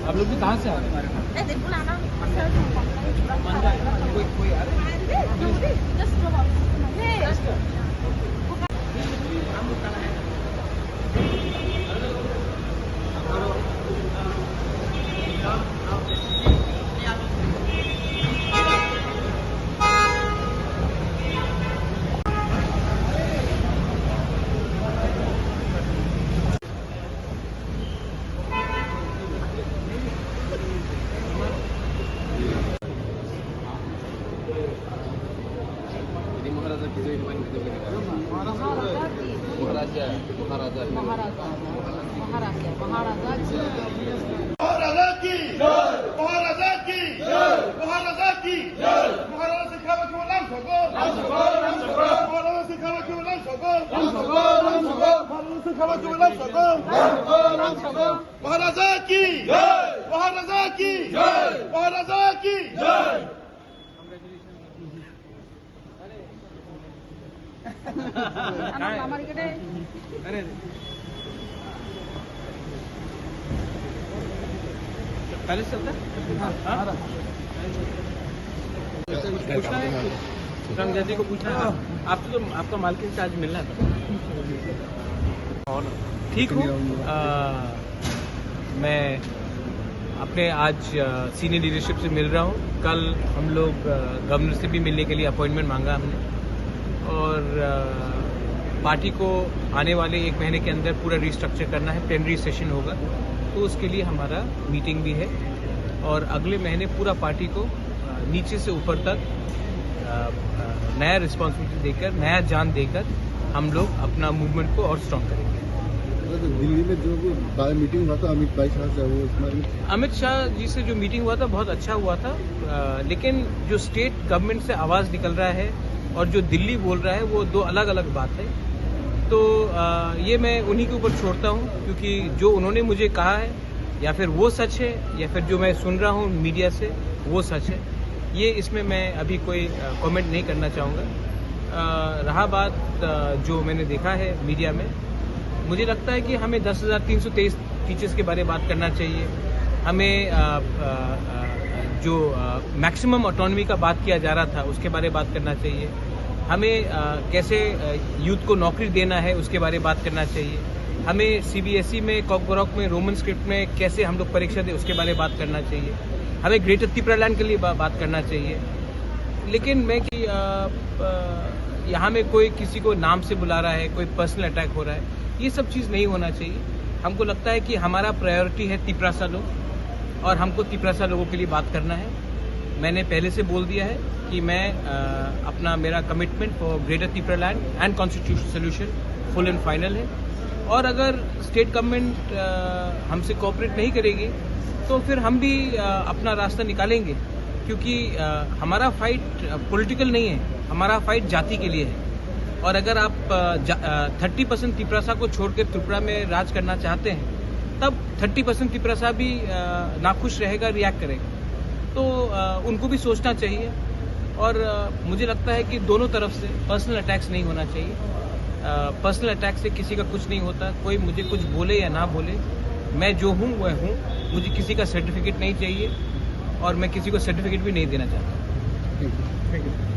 आप लोग भी कहाँ से आ रहे हैं? कोई आ रहा महाराजा की महाराजा की महाराजा की अरे पहले चलता पूछना जी को पूछना आपसे तो आपका मालकिन से आज मिलना था। ठीक हूँ, मैं अपने आज सीनियर लीडरशिप से मिल रहा हूँ। कल हम लोग गवर्नर से भी मिलने के लिए अपॉइंटमेंट मांगा हमने, और पार्टी को आने वाले 1 महीने के अंदर पूरा रिस्ट्रक्चर करना है। प्लेनरी सेशन होगा, तो उसके लिए हमारा मीटिंग भी है, और अगले महीने पूरा पार्टी को नीचे से ऊपर तक नया रिस्पॉन्सिबिलिटी देकर, नया जान देकर हम लोग अपना मूवमेंट को और स्ट्रॉन्ग करेंगे। दिल्ली में जो मीटिंग हुआ था अमित शाह जी से जो मीटिंग हुआ था बहुत अच्छा हुआ था, लेकिन जो स्टेट गवर्नमेंट से आवाज़ निकल रहा है और जो दिल्ली बोल रहा है वो दो अलग अलग बात है। तो ये मैं उन्हीं के ऊपर छोड़ता हूँ, क्योंकि जो उन्होंने मुझे कहा है या फिर वो सच है, या फिर जो मैं सुन रहा हूँ मीडिया से वो सच है, ये इसमें मैं अभी कोई कमेंट नहीं करना चाहूँगा। रहा बात जो मैंने देखा है मीडिया में, मुझे लगता है कि हमें 10,323 टीचर्स के बारे में बात करना चाहिए। हमें जो मैक्सिमम ऑटोनॉमी का बात किया जा रहा था उसके बारे में बात करना चाहिए। हमें कैसे यूथ को नौकरी देना है उसके बारे में बात करना चाहिए। हमें सीबीएसई में, कॉकबॉरोक में, रोमन स्क्रिप्ट में कैसे हम लोग परीक्षा दें उसके बारे में बात करना चाहिए। हमें ग्रेटर त्रिपुरालैंड के लिए बात करना चाहिए। लेकिन मैं कि यहाँ में कोई किसी को नाम से बुला रहा है, कोई पर्सनल अटैक हो रहा है, ये सब चीज़ नहीं होना चाहिए। हमको लगता है कि हमारा प्रायोरिटी है तिपरासा लोग, और हमको तिपरासा लोगों के लिए बात करना है। मैंने पहले से बोल दिया है कि मैं अपना मेरा commitment for greater Tripuraland and constitution solution full and final है। और अगर स्टेट गवर्नमेंट हमसे कोऑपरेट नहीं करेगी तो फिर हम भी अपना रास्ता निकालेंगे, क्योंकि हमारा फाइट पॉलिटिकल नहीं है, हमारा फाइट जाति के लिए है। और अगर आप 30% तिपरासा को छोड़कर त्रिपुरा में राज करना चाहते हैं, तब 30% तिपरासा भी नाखुश रहेगा, रिएक्ट करेगा। तो उनको भी सोचना चाहिए। और मुझे लगता है कि दोनों तरफ से पर्सनल अटैक्स नहीं होना चाहिए। पर्सनल अटैक से किसी का कुछ नहीं होता। कोई मुझे कुछ बोले या ना बोले, मैं जो हूँ वह हूँ। मुझे किसी का सर्टिफिकेट नहीं चाहिए, और मैं किसी को सर्टिफिकेट भी नहीं देना चाहता। Thank you.